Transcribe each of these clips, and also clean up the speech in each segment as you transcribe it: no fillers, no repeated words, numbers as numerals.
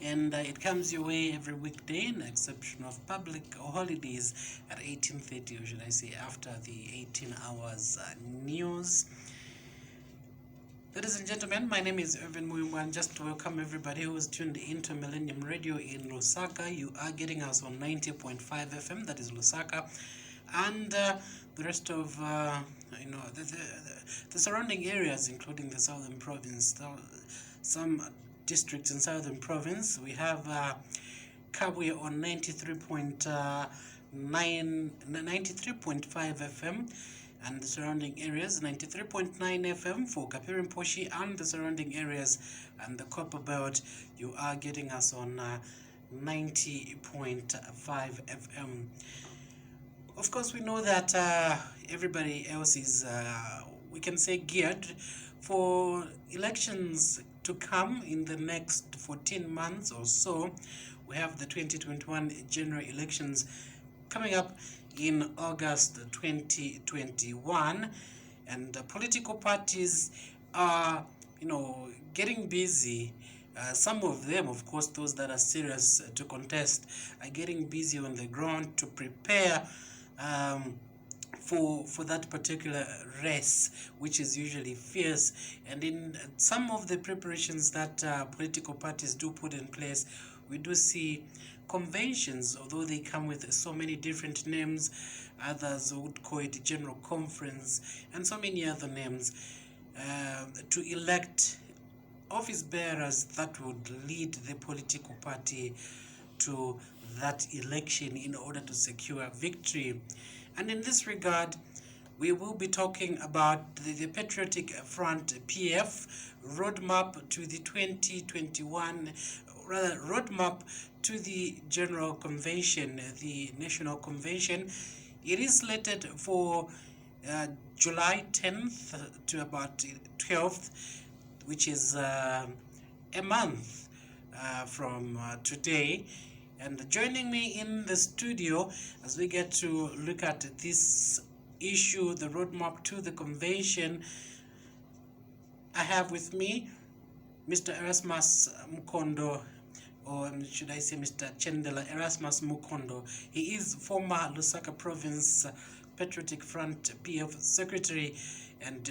and it comes your way every weekday, in the exception of public holidays at 18:30, or should I say after the 18 hours news. Ladies and gentlemen, my name is Irvin Muyumwa, and just to welcome everybody who is tuned into Millennium Radio in Lusaka. You are getting us on 90.5 FM, that is Lusaka, and the rest of the surrounding areas, including the southern province, some districts in southern province. We have Kabwe on 93.5 FM, and the surrounding areas, 93.9 FM for Kapirimposhi and the surrounding areas, and the Copper Belt. You are getting us on 90.5 FM. Of course, we know that everybody else is, we can say, geared for elections to come in the next 14 months or so. We have the 2021 general elections coming up in August 2021, and political parties are, getting busy. Some of them, of course, those that are serious to contest, are getting busy on the ground to prepare for that particular race, which is usually fierce. And in some of the preparations that political parties do put in place, we do see conventions, although they come with so many different names. Others would call it general conference and so many other names, to elect office bearers that would lead the political party to that election in order to secure victory. And in this regard, we will be talking about the Patriotic Front PF roadmap to the 2021, rather roadmap to the General Convention, the National Convention. It is slated for July 10th to about 12th, which is a month from today. And joining me in the studio as we get to look at this issue, the roadmap to the convention, I have with me Mr. Erasmus Mukondo, or should I say Mr. Chendela Erasmus Mukondo. He is former Lusaka Province Patriotic Front PF Secretary, and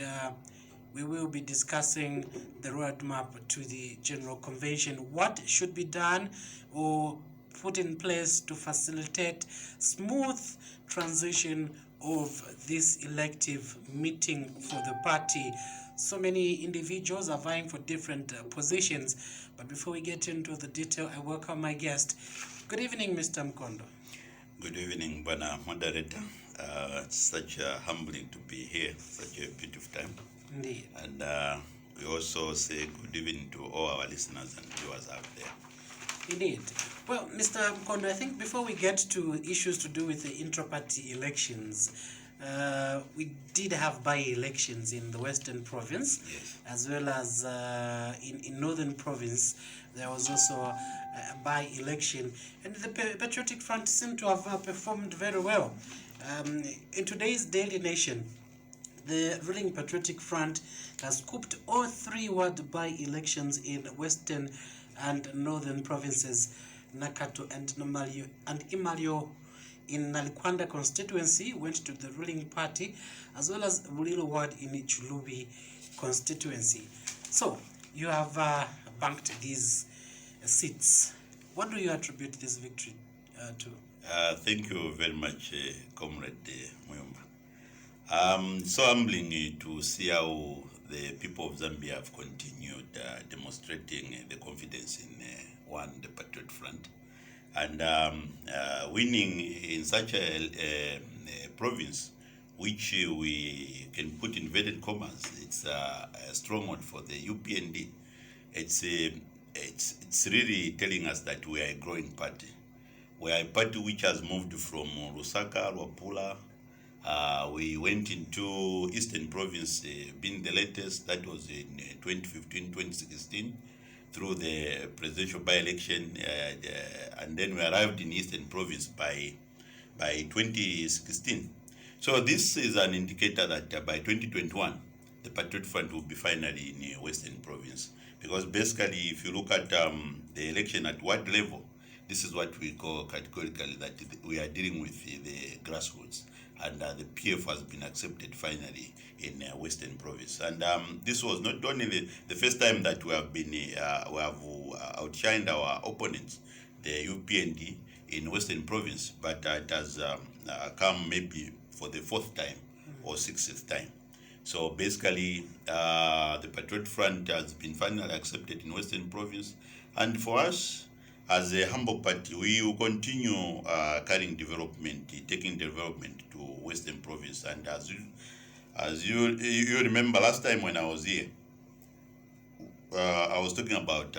we will be discussing the roadmap to the General Convention. What should be done or put in place to facilitate smooth transition of this elective meeting for the party. So many individuals are vying for different positions. But before we get into the detail, I welcome my guest. Good evening, Mr. Mukondo. Good evening, Bana Moderator. It's such humbling to be here, such a beautiful time. Indeed. And we also say good evening to all our listeners and viewers out there. Indeed. Well, Mr. Mukondo, I think before we get to issues to do with the intra-party elections, we did have by-elections in the Western Province, Yes. as well as in Northern Province. There was also a by-election, and the Patriotic Front seemed to have performed very well. In today's Daily Nation, the ruling Patriotic Front has scooped all three ward by-elections in Western and Northern provinces, Nakato and Imalio in Nalikwanda constituency went to the ruling party, as well as Mulilo ward in Chulubi constituency. So you have banked these seats. What do you attribute this victory to? Thank you very much, Comrade Muyumba. So humbling to see how the people of Zambia have continued demonstrating the confidence in the Patriot Front, and winning in such a province, which we can put in inverted commas. It's a stronghold for the UPND. It's really telling us that we are a growing party. We are a party which has moved from Lusaka, Luapula. We went into Eastern Province, being the latest. That was in 2015-2016, through the presidential by-election, and then we arrived in Eastern Province by 2016. So this is an indicator that by 2021, the Patriot Front will be finally in Western Province. because basically if you look at the election at what level, this is what we call categorically that we are dealing with the grassroots, and the PF has been accepted finally in Western Province. And this was not only the first time that we have been we have outshined our opponents, the UPND in Western Province, but it has come maybe for the fourth time or sixth time. So basically, the Patriot Front has been finally accepted in Western Province, and for us, as a humble party, we will continue carrying development, taking development to Western Province. And as you remember last time when I was here, I was talking about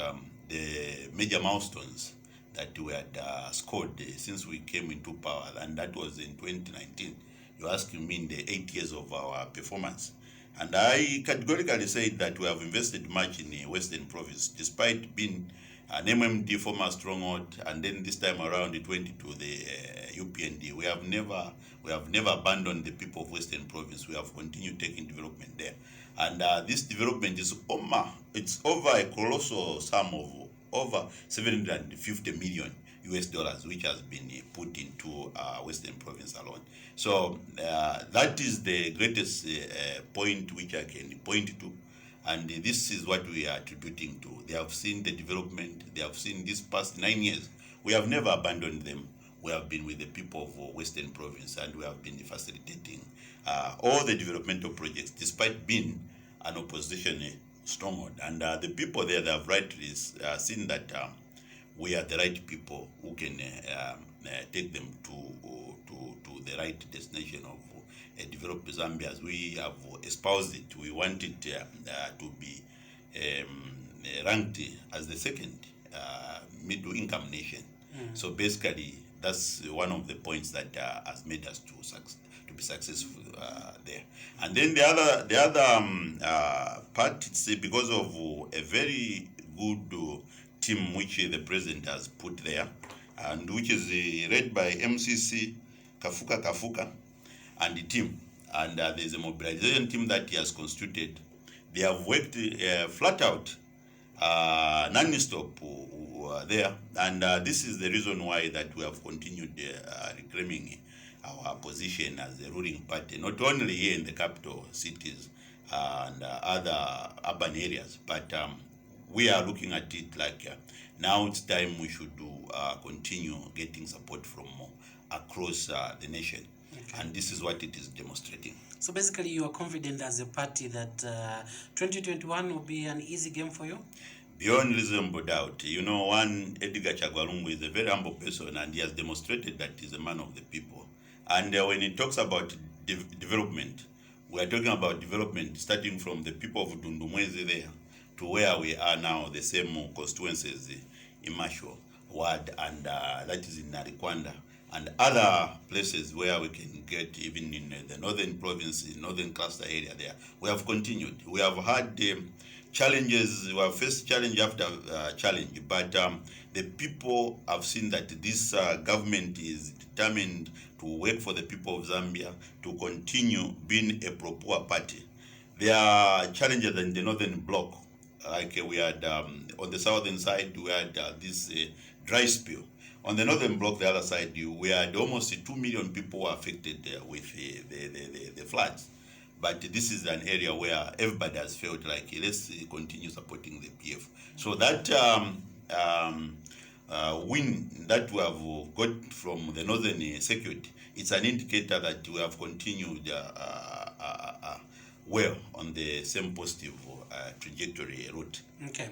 the major milestones that we had scored since we came into power, and that was in 2019. You're asking me in the 8 years of our performance. And I categorically said that we have invested much in the Western Province, despite being an MMD former stronghold, and then this time around it went to the UPND. We have never abandoned the people of Western Province. We have continued taking development there, and this development is it's over a colossal sum of over 750 million US dollars, which has been put into Western Province alone. So that is the greatest point which I can point to. And this is what we are attributing to. They have seen the development. They have seen this past 9 years. We have never abandoned them. We have been with the people of Western Province, and we have been facilitating all the developmental projects, despite being an opposition stronghold. And the people there, they have rightly seen that we are the right people who can take them to the right destination of develop Zambia as we have espoused it. We want it to be ranked as the second middle income nation. So basically, that's one of the points that has made us to be successful there. And then the other part, it's because of a very good team which the president has put there, and which is led by MCC Kafuka and the team. And there's a mobilization team that he has constituted. They have worked flat out, non-stop there, and this is the reason why that we have continued reclaiming our position as a ruling party, not only here in the capital cities and other urban areas, but we are looking at it like now it's time we should continue getting support from across the nation. Okay. And this is what it is demonstrating. So basically, you are confident as a party that 2021 will be an easy game for you? Beyond reasonable doubt. You know, one, Edgar Chagwalungu is a very humble person, and he has demonstrated that he's a man of the people. And when he talks about development, we are talking about development starting from the people of Dundumwezi there to where we are now, the same constituencies in Masho Ward, and that is in Narikwanda, and other places where we can get, even in the northern province, in northern cluster area there. We have continued. We have had challenges. We have faced challenge after challenge, but the people have seen that this government is determined to work for the people of Zambia, to continue being a pro-poor party. There are challenges in the northern bloc, like we had on the southern side, we had this dry spell. On the northern bloc, the other side, we had almost 2 million people affected with the floods. But this is an area where everybody has felt like, let's continue supporting the PF. So that win that we have got from the northern circuit, it's an indicator that we have continued well on the same positive trajectory route. Okay.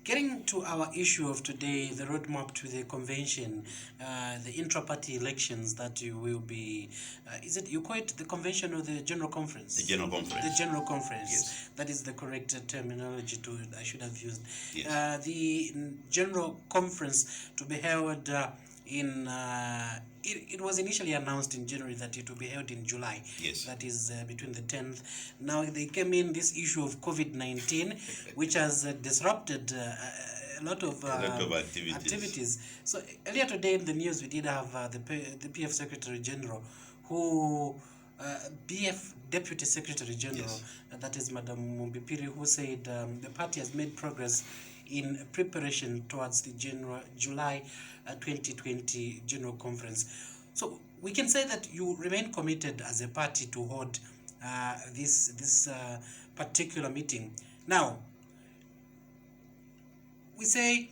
Getting to our issue of today, the roadmap to the convention, the intra-party elections that you will be, is it, you call it the convention or the general conference? The general conference. The general conference. Yes. That is the correct terminology I should have used. Yes. The general conference to be held in, it was initially announced in January that it will be held in July. Yes. That is between the 10th. Now they came in this issue of COVID-19, which has disrupted a lot of activities. So earlier today in the news we did have the PF Secretary General who BF Deputy Secretary General, Yes. that is Madam Mumbipiri, who said the party has made progress in preparation towards the July 2020 General Conference. So we can say that you remain committed as a party to hold this particular meeting. Now, we say,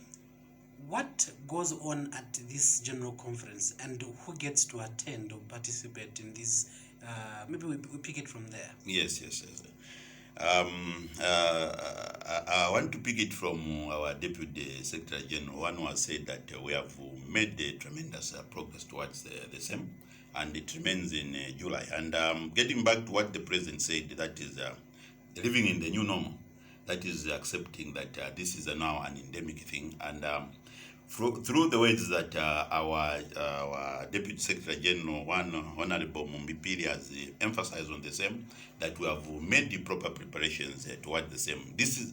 what goes on at this general conference and who gets to attend or participate in this? Maybe we pick it from there. Yes. I want to pick it from our Deputy Secretary General. One was said that we have made tremendous progress towards the same, and it remains in July. And getting back to what the President said, that is living in the new normal, that is accepting that this is now an endemic thing. And through the ways that our Deputy Secretary General, one Honorable Mumbipiri, has emphasized on the same, that we have made the proper preparations toward the same. This is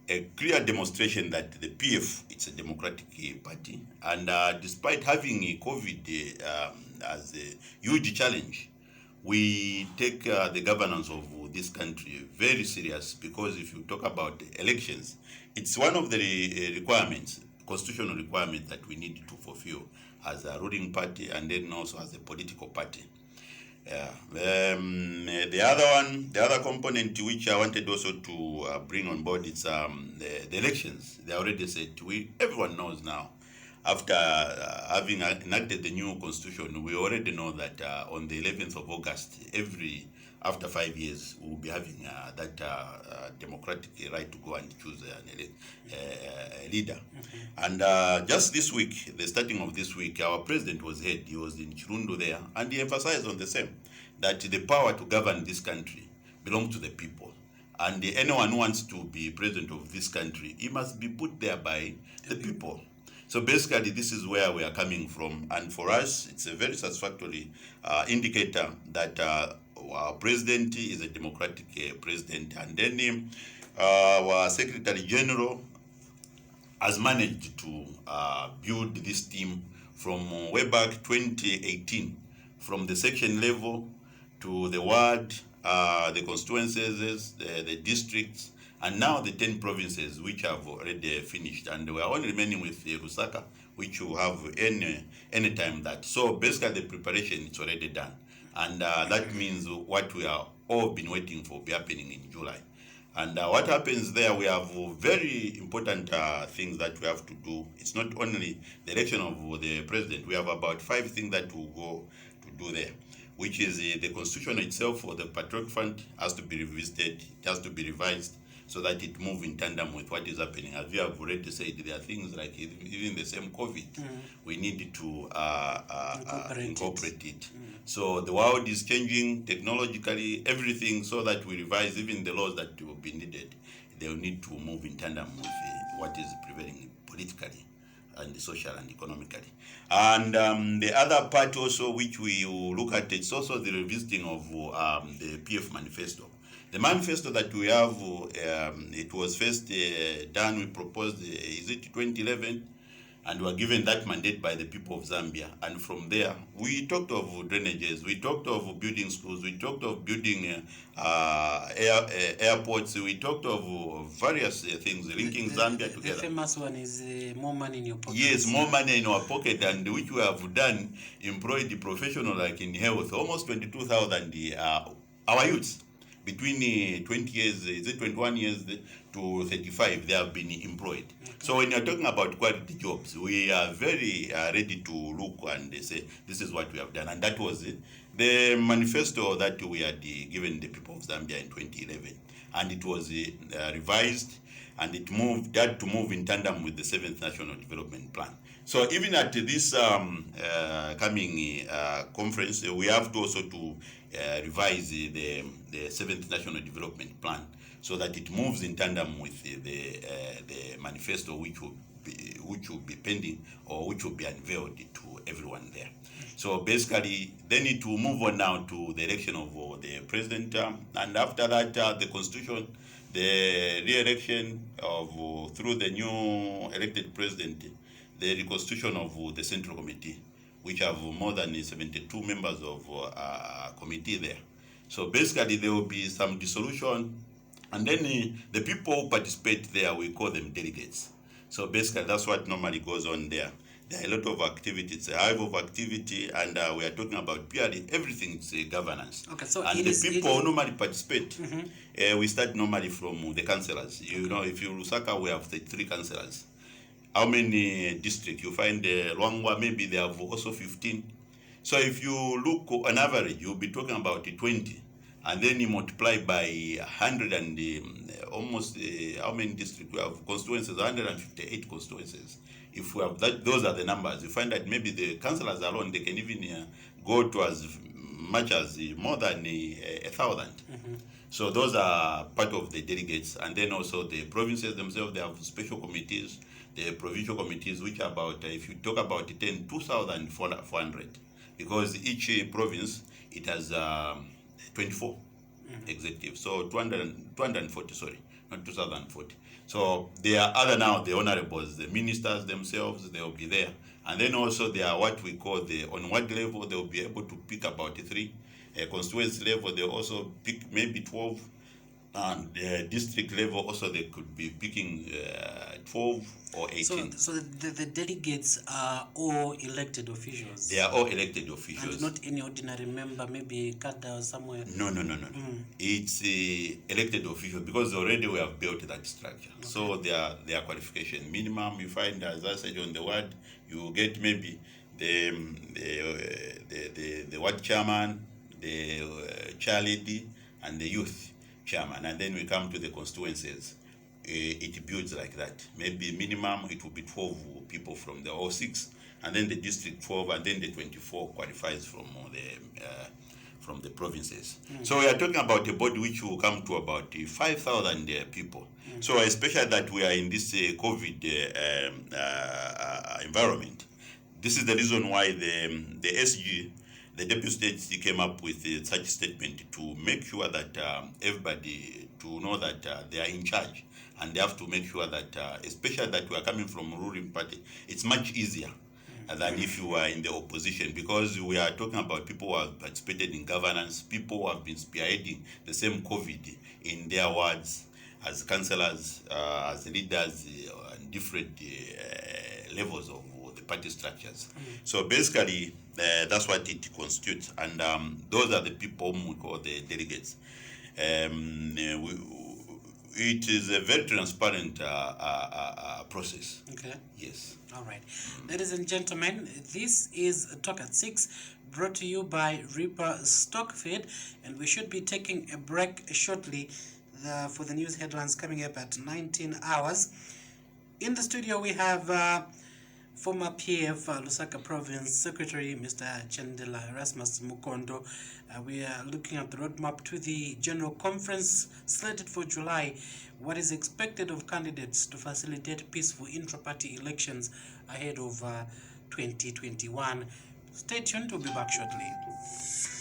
a clear demonstration that the PF, it's a democratic party, and despite having COVID as a huge challenge, we take the governance of this country very serious, because if you talk about elections, it's one of the requirements, constitutional requirements, that we need to fulfill as a ruling party and then also as a political party. The other component which I wanted also to bring on board is the elections. They already said, everyone knows now, after having enacted the new constitution, we already know that on the 11th of August, after 5 years, we will be having that democratic right to go and choose a leader. And just this week, the starting of this week, our president was here. He was in Chirundu there, and he emphasized on the same, that the power to govern this country belongs to the people. And anyone who wants to be president of this country, he must be put there by the people. So basically, this is where we are coming from. And for us, it's a very satisfactory indicator that our president is a democratic president. And then our Secretary General has managed to build this team from way back 2018, from the section level to the ward, the constituencies, the districts, and now the 10 provinces which have already finished. And we are only remaining with Lusaka, which will have any time that. So basically the preparation is already done. And that means what we are all been waiting for will be happening in July. And what happens there, we have very important things that we have to do. It's not only the election of the president. We have about 5 things that we'll go to do there, which is the constitution itself, for the Patriot Fund has to be revisited, it has to be revised, so that it moves in tandem with what is happening. As we have already said, there are things like even the same COVID, we need to incorporate it. So the world is changing technologically, everything, so that we revise even the laws that will be needed. They will need to move in tandem with what is prevailing politically and social and economically. And the other part also which we will look at, it's also the revisiting of the PF manifesto. The manifesto that we have, it was first done, we proposed, is it 2011? And we were given that mandate by the people of Zambia. And from there, we talked of drainages, we talked of building schools, we talked of building airports, we talked of various things linking Zambia together. The famous one is more money in your pocket. Yes, more money in our pocket, and which we have done, employed the professional like in health, almost 22,000 our youths. Between 20 years, is it 21 years to 35, they have been employed. Okay. So when you're talking about quality jobs, we are very ready to look and say, this is what we have done. And that was the manifesto that we had given the people of Zambia in 2011. And it was revised, and it had to move in tandem with the 7th National Development Plan. So even at this coming conference, we have to also to revise the 7th National Development Plan, so that it moves in tandem with the manifesto, which will be pending, or which will be unveiled to everyone there. So basically, then it will move on now to the election of the president, and after that, the constitution, the re-election of through the new elected president, the reconstitution of the Central Committee, which have more than 72 members of committee there. So basically there will be some dissolution, and then the people who participate there, we call them delegates. So basically that's what normally goes on there. There are a lot of activities, a hive of activity, and we are talking about purely everything is governance. Okay, so and the people who normally participate, we start normally from the councillors. You know, if you Lusaka, we have 33 councillors. How many districts? You find Luangwa, maybe they have also 15. So if you look on average, you'll be talking about 20. And then you multiply by 100 and almost, how many districts? We have constituencies, 158 constituencies. If we have that, those are the numbers. You find that maybe the councillors alone, they can even go to as much as more than 1,000. So those are part of the delegates. And then also the provinces themselves, they have special committees, the provincial committees, which are about, if you talk about 2,400. Because each province, it has 24 executives. So 240, sorry, not 2040. So there are other now, the honorables, the ministers themselves, they will be there. And then also there are what we call on ward level, they will be able to pick about 3. Constituency level, they also pick maybe 12. And district level also they could be picking 12 or 18. So the delegates are all elected officials? They are all elected officials. And not any ordinary member, maybe Kada or somewhere? No. It's elected officials, because already we have built that structure. Okay. So their qualification minimum, you find, as I said, on the ward, you get maybe the ward chairman, the chair lady, and the youth chairman, and then we come to the constituencies. It builds like that. Maybe minimum it will be 12 people from the all 6, and then the district 12, and then the 24 qualifies from the provinces. So we are talking about a body which will come to about 5,000 people. So especially that we are in this COVID environment. This is the reason why the SG, the deputy state, came up with such a statement to make sure that everybody to know that they are in charge, and they have to make sure that, especially that we are coming from a ruling party, it's much easier than if you are in the opposition, because we are talking about people who have participated in governance, people who have been spearheading the same COVID in their wards as councillors, as leaders, and different levels of party structures. So basically, that's what it constitutes, and those are the people whom we call the delegates. It is a very transparent process. Okay. Yes. All right. Ladies and gentlemen, this is Talk at 6, brought to you by Reaper Stockfeed, and we should be taking a break shortly for the news headlines coming up at 19 hours. In the studio, we have former PF Lusaka Province Secretary, Mr. Chendela Erasmus Mukondo. We are looking at the roadmap to the General Conference slated for July. What is expected of candidates to facilitate peaceful intra-party elections ahead of 2021? Stay tuned, we'll be back shortly.